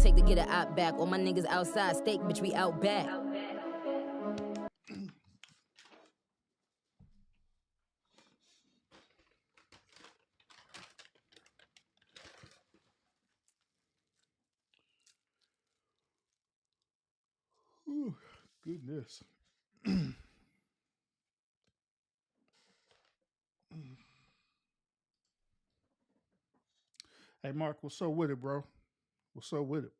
take to get a op back. All my niggas outside, steak, bitch, we out back. Ooh, goodness. Hey, Mark, what's up with it, bro? What's up with it?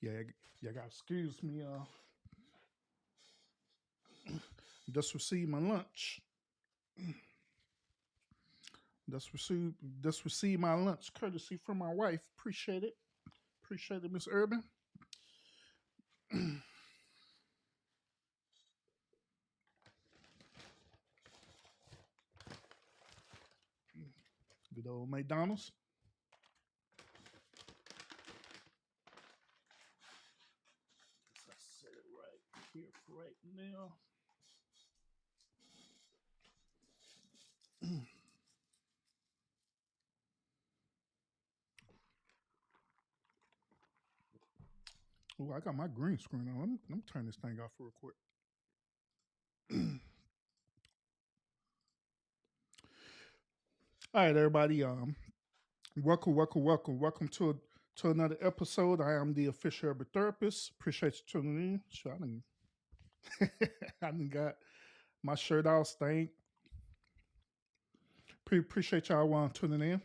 Yeah, you got to excuse me. Just received my lunch. Just received just received my lunch, courtesy from my wife. Appreciate it. Appreciate it, Miss Urban. Good old McDonald's. I set it right here for right now. Oh, I got my green screen on. Let me turn this thing off real quick. All right, everybody. Welcome to another episode. I am the official urban therapist. Appreciate you tuning in. Sure, I done got my shirt all stained. Appreciate y'all tuning in.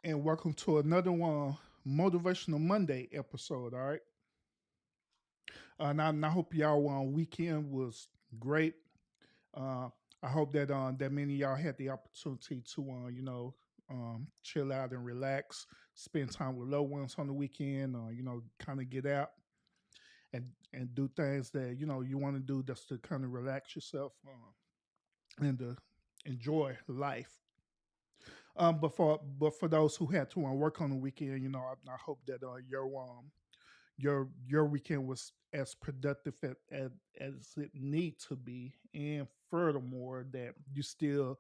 And welcome to another one Motivational Monday episode. All right. And I hope y'all weekend was great. Uh, I hope that that many of y'all had the opportunity to chill out and relax, spend time with loved ones on the weekend. Kind of get out and do things that you want to do just to kind of relax yourself and to enjoy life. But for those who had to work on the weekend, I hope that your weekend was as productive as it need to be, and furthermore that you still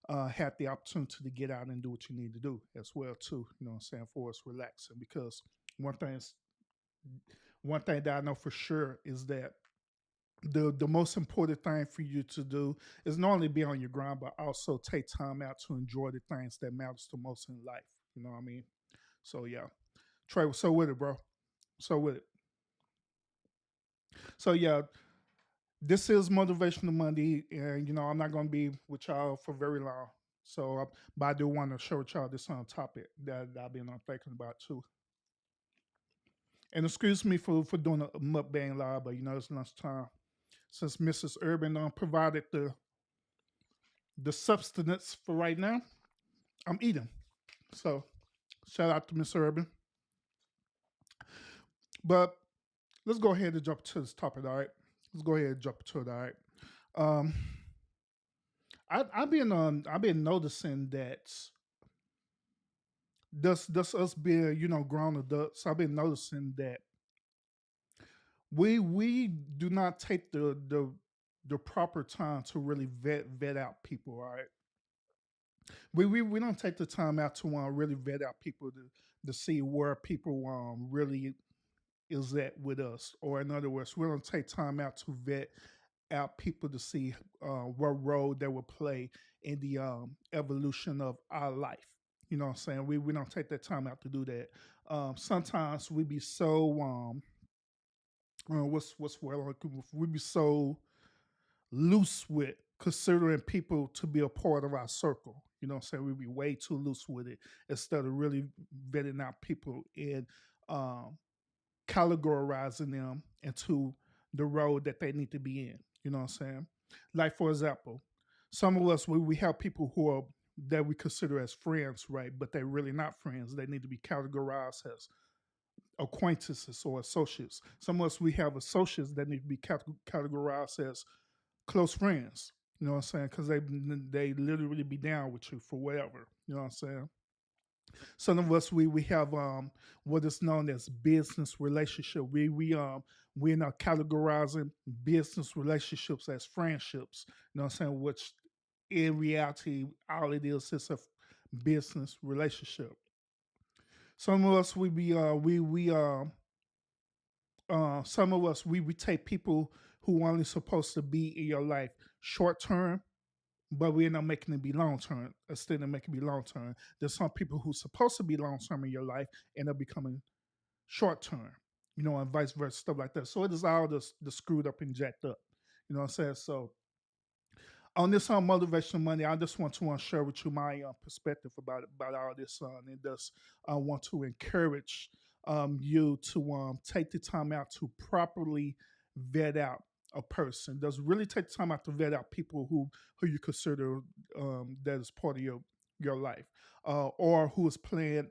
had the opportunity to get out and do what you need to do as well too. You know what I'm saying, for us relaxing, because one thing is one thing that I know for sure is that the most important thing for you to do is not only be on your grind, but also take time out to enjoy the things that matters the most in life. You know what I mean? So yeah, Trey, so with it, bro. So with it. So yeah, this is Motivational Monday, and I'm not going to be with y'all for very long. So, but I do want to share with y'all this on topic that I've been thinking about too. And excuse me for doing a mukbang live, but it's lunchtime. Since Mrs. Urban provided the substance for right now, I'm eating. So shout out to Miss Urban. But let's go ahead and jump to this topic. All right, let's go ahead and jump to it. All right. Um, I've been noticing that thus us being grown adults. I've been noticing that we do not take the proper time to really vet out people. All right, we don't take the time out to really vet out people to see where people really is at with us, or in other words, we don't take time out to vet out people to see what role they will play in the evolution of our life. You know what I'm saying? We don't take that time out to do that. Sometimes we be so what's well we be so loose with considering people to be a part of our circle. You know what I'm saying? We be way too loose with it instead of really vetting out people and um, categorizing them into the road that they need to be in. You know what I'm saying? Like for example, some of us we have people who are that we consider as friends, right? But they're really not friends. They need to be categorized as acquaintances or associates. Some of us we have associates that need to be categorized as close friends. You know what I'm saying? Because they literally be down with you for whatever. You know what I'm saying? Some of us we have what is known as business relationship. We're not categorizing business relationships as friendships. You know what I'm saying? Which in reality, all it is a business relationship. Some of us some of us we take people who only supposed to be in your life short term, but we end up making it be long term instead of making it be long term. There's some people who's supposed to be long term in your life end up becoming short term, and vice versa, stuff like that. So it is all the screwed up and jacked up. You know what I'm saying? So on this motivational money, I just want to share with you my perspective about all this, and just want to encourage you to take the time out to properly vet out a person. Does really take the time out to vet out people who you consider that is part of your life, or who is playing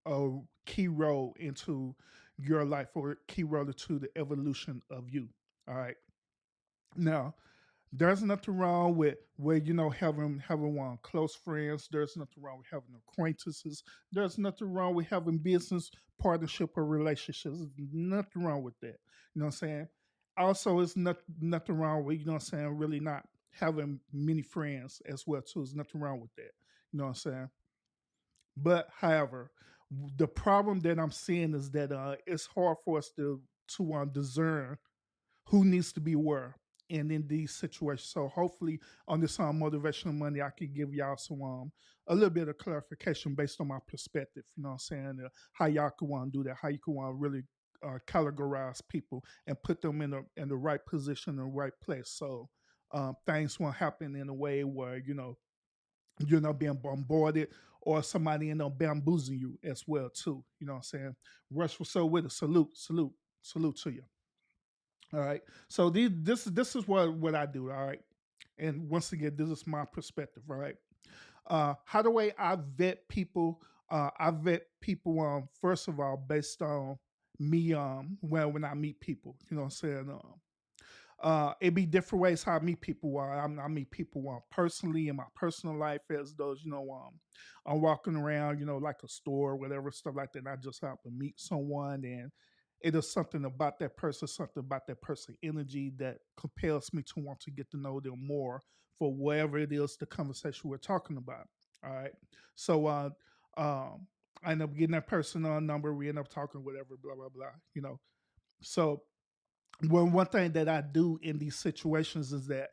a key role into your life or a key role into the evolution of you. All right. Now, there's nothing wrong with where having one close friends. There's nothing wrong with having acquaintances. There's nothing wrong with having business partnership or relationships. There's nothing wrong with that. You know what I'm saying? Also, it's nothing wrong with what I'm saying. Really not having many friends as well too. There's nothing wrong with that. You know what I'm saying? But however, the problem that I'm seeing is that it's hard for us to discern who needs to be where and in these situations. So hopefully on this motivational money, I can give y'all some a little bit of clarification based on my perspective. You know what I'm saying? How y'all can want to do that, how you can want to really categorize people and put them in the right position, in the right place. So things won't happen in a way where you're not being bombarded or somebody end up bamboozling you as well too. You know what I'm saying? Rush was so with a salute to you. All right. So this is what I do. All right. And once again, this is my perspective. All right. How the way I vet people? I vet people first of all based on me when I meet people. You know what I'm saying? It be different ways how I meet people. I meet people personally in my personal life as those, I'm walking around, like a store, whatever, stuff like that. And I just happen to meet someone and it is something about that person energy that compels me to want to get to know them more for whatever it is the conversation we're talking about. All right. So I end up getting that person on number, we end up talking, whatever, blah, blah, blah. So one thing that I do in these situations is that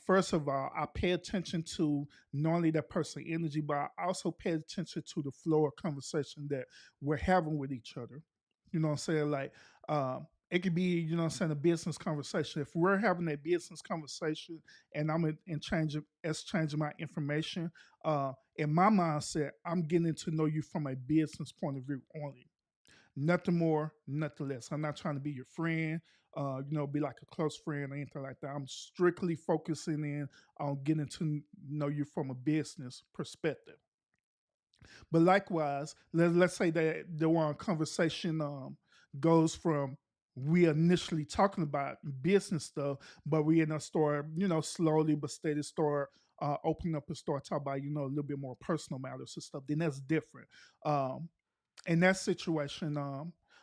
first of all, I pay attention to not only that person energy, but I also pay attention to the flow of conversation that we're having with each other. You know what I'm saying? Like it could be, you know what I'm saying, a business conversation. If we're having a business conversation and I'm in changing my information, in my mindset, I'm getting to know you from a business point of view only. Nothing more, nothing less. I'm not trying to be your friend, be like a close friend or anything like that. I'm strictly focusing in on getting to know you from a business perspective. But likewise, let's say that the one conversation goes from we initially talking about business stuff, but we in a store, slowly but steady start opening up and start talking about, a little bit more personal matters and stuff. Then that's different. In that situation,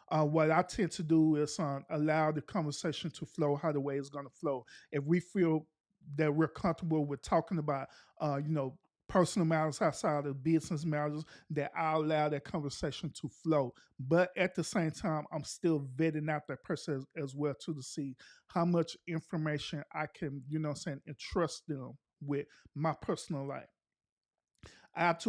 what I tend to do is allow the conversation to flow how the way it's going to flow. If we feel that we're comfortable with talking about, personal matters outside of business matters, that I allow that conversation to flow. But at the same time, I'm still vetting out that person as well too to see how much information I can, entrust them with my personal life. I have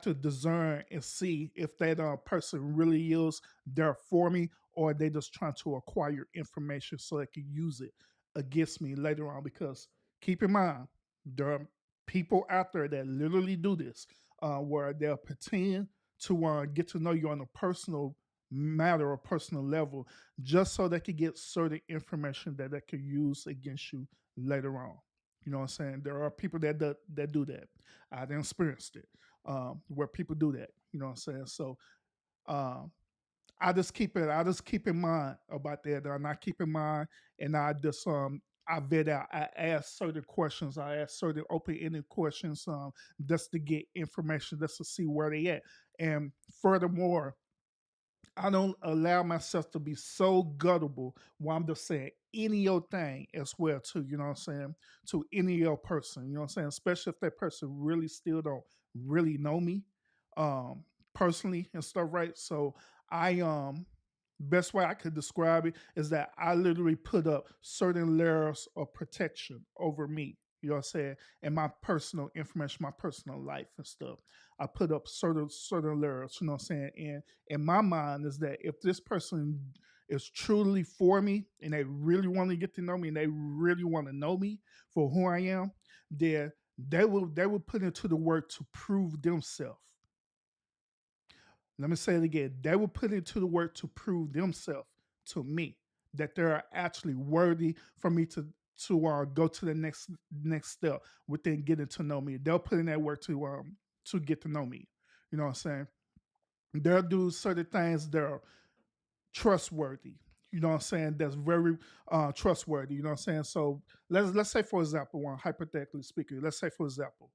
to discern and see if that person really is there for me or they just trying to acquire information so they can use it against me later on. Because keep in mind, there are people out there that literally do this, where they'll pretend to get to know you on a personal matter or personal level just so they could get certain information that they could use against you later on. You know what I'm saying? There are people that do that. I've experienced it, where people do that. You know what I'm saying? So um, I just keep in mind about that. And I keep in mind, and I just I vet out. I ask certain questions. I ask certain open-ended questions, just to get information, just to see where they at. And furthermore, I don't allow myself to be so gullible while I'm just saying any old thing as well too, you know what I'm saying, to any old person, you know what I'm saying, especially if that person really still don't really know me um personally and stuff, right? So I best way I could describe it is that I literally put up certain layers of protection over me, you know what I'm saying, and my personal information, my personal life and stuff. I put up certain layers, you know what I'm saying? And in my mind is that if this person is truly for me and they really want to get to know me and they really want to know me for who I am, then they will put into the work to prove themselves. Let me say it again. They will put into the work to prove themselves to me that they're actually worthy for me to go to the next step within getting to know me. They'll put in that work to get to know me. You know what I'm saying? They'll do certain things that are trustworthy. You know what I'm saying? That's very trustworthy. You know what I'm saying? So let's say for example, one hypothetically speaking, let's say for example,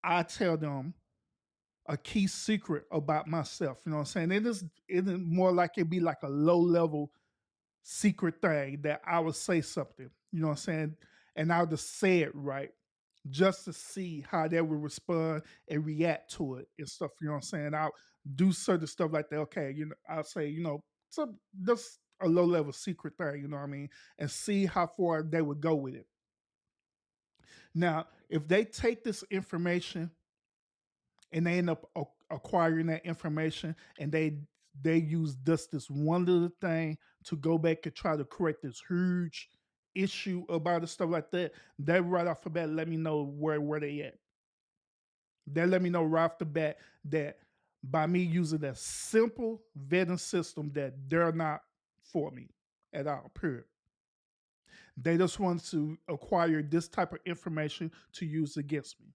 I tell them a key secret about myself. You know what I'm saying? It is more like it be like a low level secret thing that I would say something. You know what I'm saying? And I'll just say it right, just to see how they would respond and react to it and stuff. You know what I'm saying? I'll do certain stuff like that. Okay, I'll say, so just a low level secret thing, you know what I mean? And see how far they would go with it. Now, if they take this information and they end up acquiring that information and they use just this one little thing to go back and try to correct this huge issue about it, stuff like that, they right off the bat let me know where they at. They let me know right off the bat that by me using that simple vetting system that they're not for me at all, period. They just want to acquire this type of information to use against me.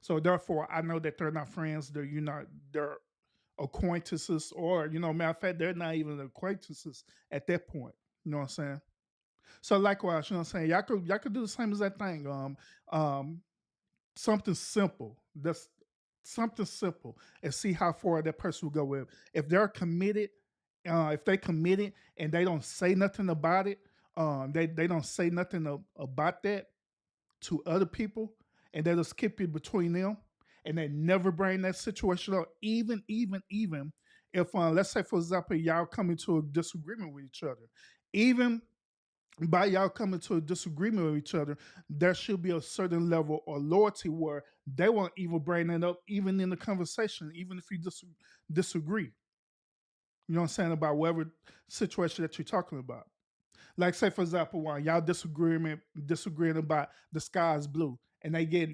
So therefore, I know that they're not friends. They're acquaintances, or matter of fact, they're not even acquaintances at that point. You know what I'm saying? So likewise, you know what I'm saying. Y'all could do the same as that thing. Um, something simple. That's something simple, and see how far that person will go with. If they're committed, if they committed and they don't say nothing about it, they don't say nothing about that to other people, and they just keep it between them, and they never bring that situation up. Even if let's say for example y'all come into a disagreement with each other, even by y'all coming to a disagreement with each other, there should be a certain level of loyalty where they won't even bring it up, even in the conversation, even if you disagree. You know what I'm saying, about whatever situation that you're talking about. Like say for example, while y'all disagreeing about the sky is blue, and they get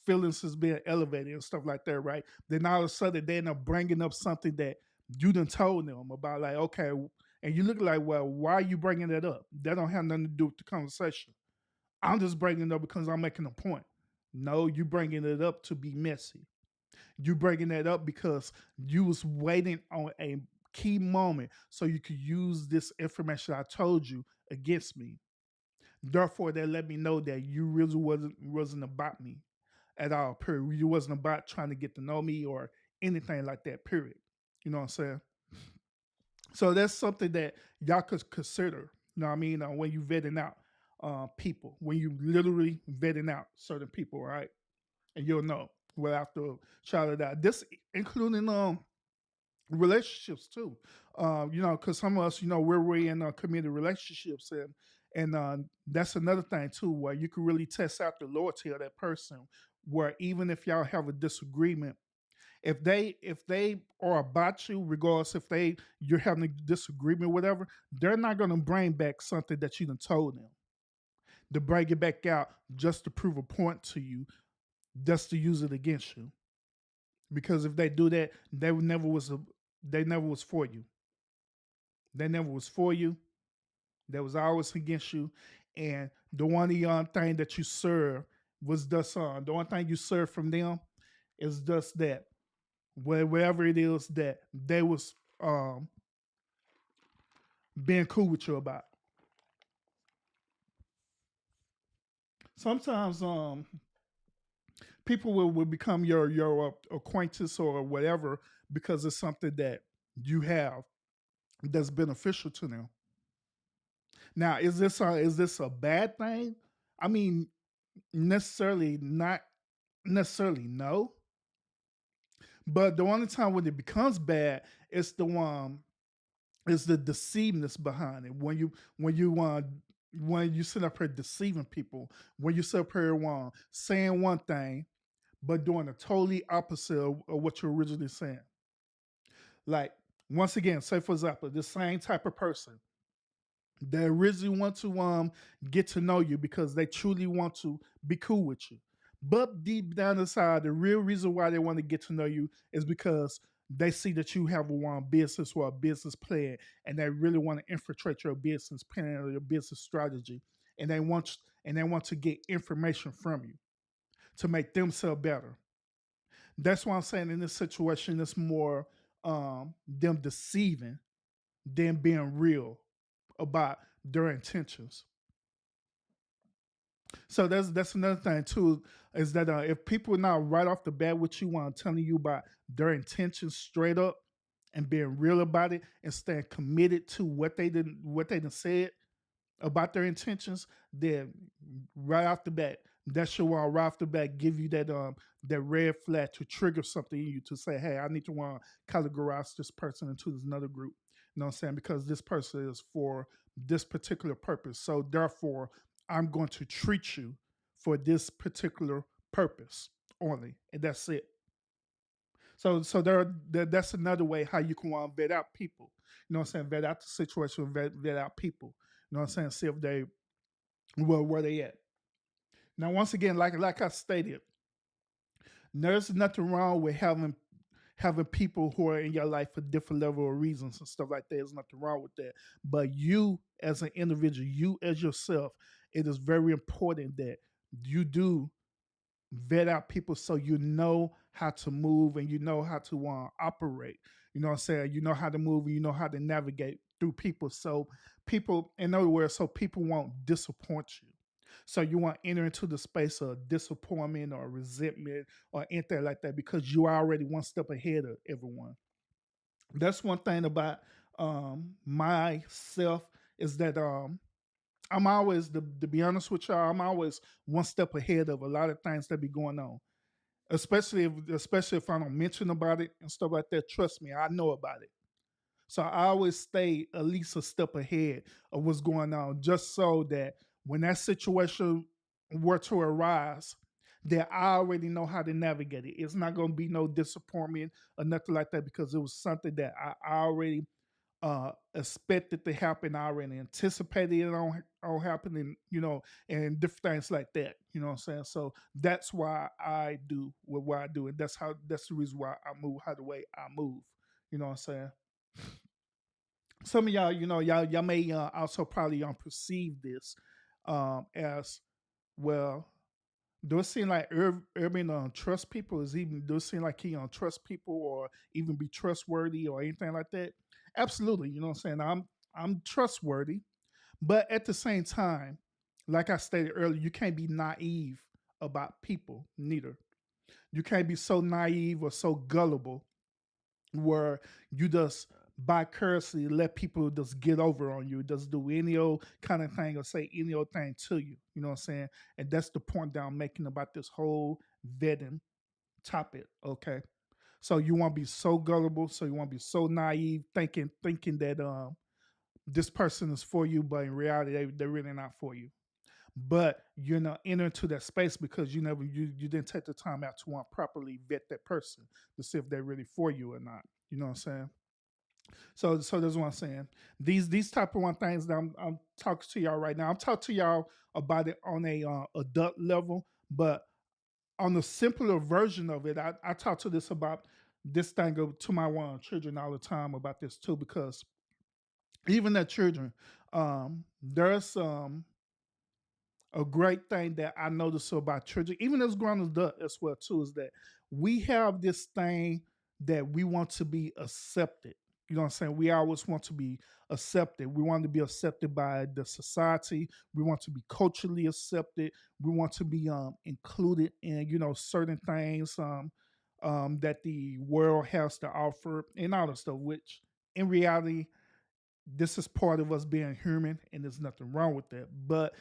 feelings is being elevated and stuff like that, right? Then all of a sudden they end up bringing up something that you done told them about, like okay, and you look like, well, why are you bringing that up? That don't have nothing to do with the conversation. I'm just bringing it up because I'm making a point. No, you bringing it up to be messy. You bringing that up because you was waiting on a key moment so you could use this information I told you against me. Therefore, they let me know that you really wasn't about me at all. Period. You wasn't about trying to get to know me or anything like that. Period. You know what I'm saying? So that's something that y'all could consider. You know what I mean? When you vetting out people, when you literally vetting out certain people, right? And you'll know. We'll have to shout it out. This including relationships too. Because some of us, we're in committed relationships, and that's another thing too, where you can really test out the loyalty of that person. Where even if y'all have a disagreement, if they are about you, regardless if you're having a disagreement, whatever, they're not gonna bring back something that you done told them. To bring it back out just to prove a point to you, just to use it against you. Because if they do that, they never was for you. They never was for you. They was always against you. And the one thing that you serve was the one thing you serve from them is just that wherever it is that they was being cool with you about. sometimes people will become your acquaintance or whatever because it's something that you have that's beneficial to them. Now, is this a bad thing? I mean, necessarily not necessarily no, but the only time when it becomes bad is the one is the deceiveness behind it. When you sit up here deceiving people, when you sit up here saying one thing but doing a totally opposite of what you're originally saying. Like, once again, say for example, the same type of person, they originally want to get to know you because they truly want to be cool with you. But deep down inside, the real reason why they want to get to know you is because they see that you have a one business or a business plan, and they really want to infiltrate your business plan or your business strategy, and they want to get information from you to make themselves better. That's why I'm saying in this situation, it's more them deceiving than being real about their intentions. So that's another thing too, is that if people are not right off the bat with you, telling you about their intentions straight up and being real about it and staying committed to what they didn't said about their intentions, then right off the bat, that should right off the bat give you that red flag to trigger something in you to say, hey, I need to categorize this person into this another group. You know what I'm saying? Because this person is for this particular purpose. So therefore, I'm going to treat you for this particular purpose only, and that's it. So that's another way how you can vet out people. You know what I'm saying? Vet out the situation, vet out people. You know what I'm saying? See if they where they at. Now, once again, like I stated, there's nothing wrong with having people who are in your life for different level of reasons and stuff like that. There's nothing wrong with that. But you as an individual, you as yourself, it is very important that you do vet out people so you know how to move and you know how to operate. You know what I'm saying? You know how to move and you know how to navigate through people. So people, in other words, so people won't disappoint you. So you want to enter into the space of disappointment or resentment or anything like that because you are already one step ahead of everyone. That's one thing about myself is that I'm always, to be honest with y'all, I'm always one step ahead of a lot of things that be going on. Especially if I don't mention about it and stuff like that. Trust me, I know about it. So I always stay at least a step ahead of what's going on, just so that when that situation were to arise, that I already know how to navigate it. It's not going to be no disappointment or nothing like that because it was something that I already expected to happen. I already anticipated it on happening, and different things like that. You know what I'm saying? So that's why I do what I do, and that's the reason why I move how the way I move. You know what I'm saying? Some of y'all, y'all may also probably perceive this as well. Do it seem like Urban trust people? Do it seem like he trust people or even be trustworthy or anything like that? Absolutely. You know what I'm saying? I'm trustworthy, but at the same time, like I stated earlier, you can't be naive about people neither. You can't be so naive or so gullible where you just vicariously let people just get over on you, just do any old kind of thing or say any old thing to you. You know what I'm saying? And that's the point that I'm making about this whole vetting topic. Okay. So you want to be so gullible, so you want to be so naive, thinking that this person is for you, but in reality they're really not for you. But you're not enter into that space because you didn't take the time out to want properly vet that person to see if they're really for you or not. You know what I'm saying? So that's what I'm saying. These type of one things that I'm talking to y'all right now. I'm talking to y'all about it on a adult level, but on the simpler version of it, I talk to this about this thing to my one children all the time about this too, because even their children, there's a great thing that I notice about children, even as grown adults as well too, is that we have this thing that we want to be accepted. You know what I'm saying? We always want to be accepted. We want to be accepted by the society. We want to be culturally accepted. We want to be included in, certain things that the world has to offer and all that stuff, which in reality, this is part of us being human and there's nothing wrong with that. But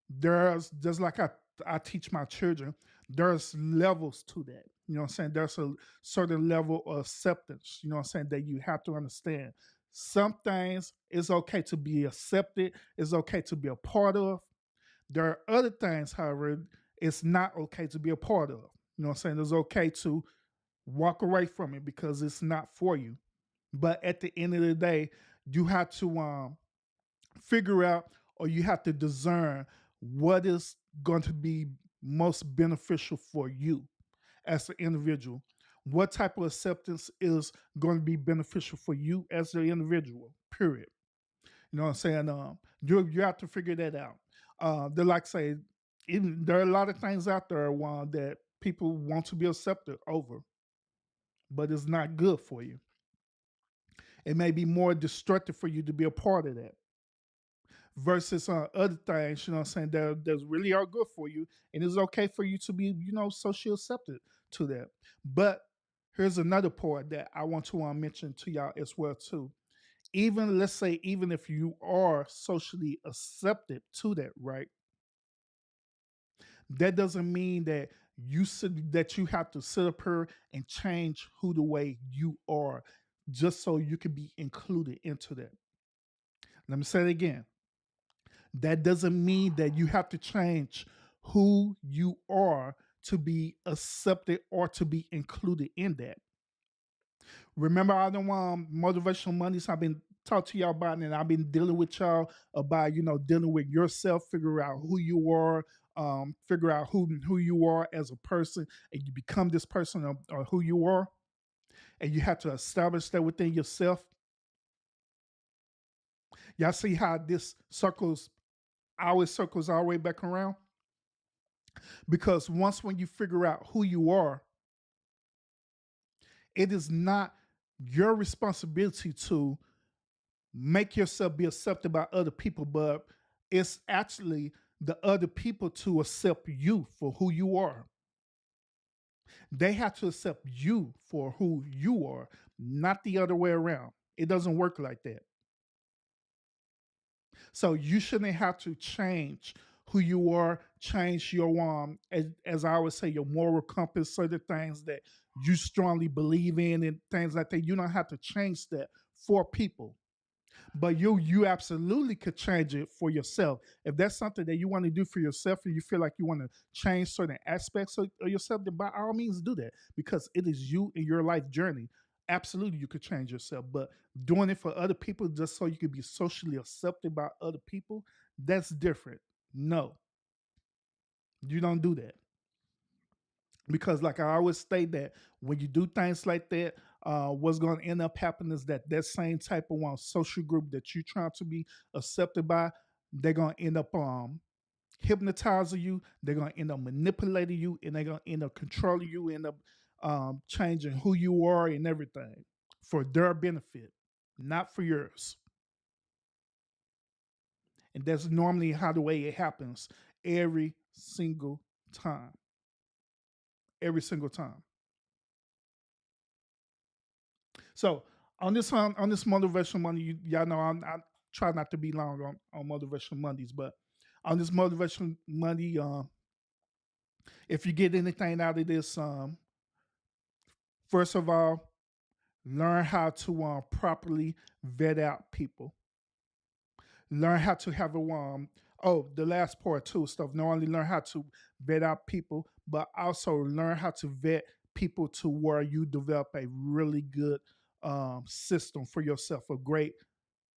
there's just like I teach my children, there's levels to that. You know what I'm saying? There's a certain level of acceptance, you know what I'm saying, that you have to understand. Some things it's okay to be accepted, it's okay to be a part of. There are other things, however, it's not okay to be a part of. You know what I'm saying? It's okay to walk away from it because it's not for you. But at the end of the day, you have to figure out, or you have to discern what is going to be most beneficial for you as an individual. What type of acceptance is going to be beneficial for you as an individual, period. You know what I'm saying? You have to figure that out. They're like say, even there are a lot of things out there that people want to be accepted over, but it's not good for you. It may be more destructive for you to be a part of that versus other things, you know what I'm saying, that really are good for you. And it's okay for you to be, socially accepted to that. But here's another part that I want to mention to y'all as well too. Even let's say, even if you are socially accepted to that, right? That doesn't mean that that you have to sit up here and change who the way you are just so you can be included into that. Let me say it again. That doesn't mean that you have to change who you are to be accepted or to be included in that. Remember all the motivational Mondays I've been talking to y'all about, and I've been dealing with y'all about, dealing with yourself, figure out who you are, figure out who you are as a person, and you become this person or who you are, and you have to establish that within yourself. Y'all see how this always circles all the way back around? Because once when you figure out who you are, it is not your responsibility to make yourself be accepted by other people, but it's actually the other people to accept you for who you are. They have to accept you for who you are, not the other way around. It doesn't work like that. So you shouldn't have to change who you are, change your as I always say, your moral compass, certain things that you strongly believe in and things like that. You don't have to change that for people. But you absolutely could change it for yourself. If that's something that you want to do for yourself and you feel like you want to change certain aspects of yourself, then by all means do that because it is you in your life journey. Absolutely, you could change yourself. But doing it for other people just so you could be socially accepted by other people, that's different. No, you don't do that. Because like I always state that when you do things like that, what's going to end up happening is that same type of one social group that you're trying to be accepted by, they're going to end up hypnotizing you, they're going to end up manipulating you, and they're going to end up controlling you, end up changing who you are and everything for their benefit, not for yours. And that's normally how the way it happens every single time. Every single time. So on this motivational Monday, y'all know I try not to be long on motivational Mondays, but on this motivational Monday, if you get anything out of this, first of all, learn how to properly vet out people. Learn how to have a the last part too stuff. Not only learn how to vet out people, but also learn how to vet people to where you develop a really good system for yourself, a great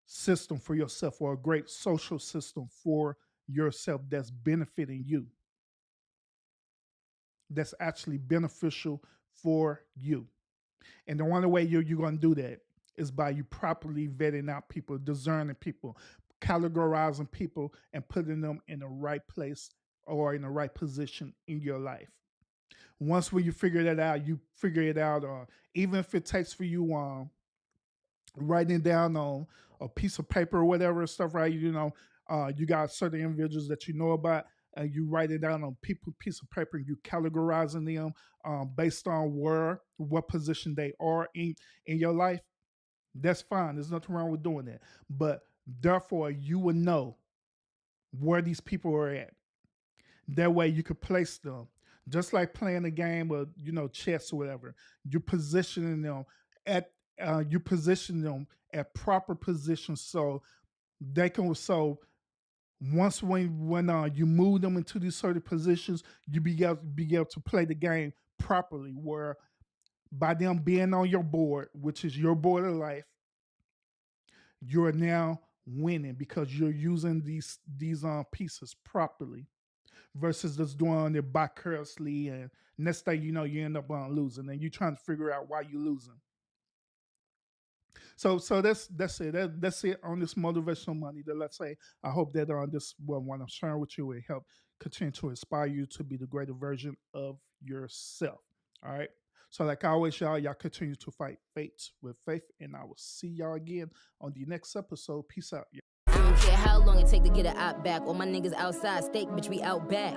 system for yourself, or a great social system for yourself that's benefiting you, that's actually beneficial for you. And the only way you're going to do that is by you properly vetting out people, discerning people, categorizing people, and putting them in the right place or in the right position in your life. Once when you figure that out, you figure it out, or even if it takes for you writing it down on a piece of paper or whatever stuff, right? You got certain individuals that you know about, and you write it down on piece of paper, and you categorizing them based on what position they are in your life. That's fine. There's nothing wrong with doing that. But therefore, you will know where these people are at. That way, you could place them, just like playing a game of chess or whatever. You're positioning them at you position them at proper positions so they can once when you move them into these certain positions, you be able to play the game properly. Where by them being on your board, which is your board of life, you're now winning because you're using these pieces properly versus just doing it vicariously, and next thing you know you end up on losing and you're trying to figure out why you're losing. So that's it. That's it on this motivational money. That let's say I hope that on this what I'm sharing with you will help continue to inspire you to be the greater version of yourself. All right. So like always, y'all continue to fight fates with faith, and I will see y'all again on the next episode. Peace out. I don't care how long it take to get a op back. All my niggas outside, steak, bitch, we out back.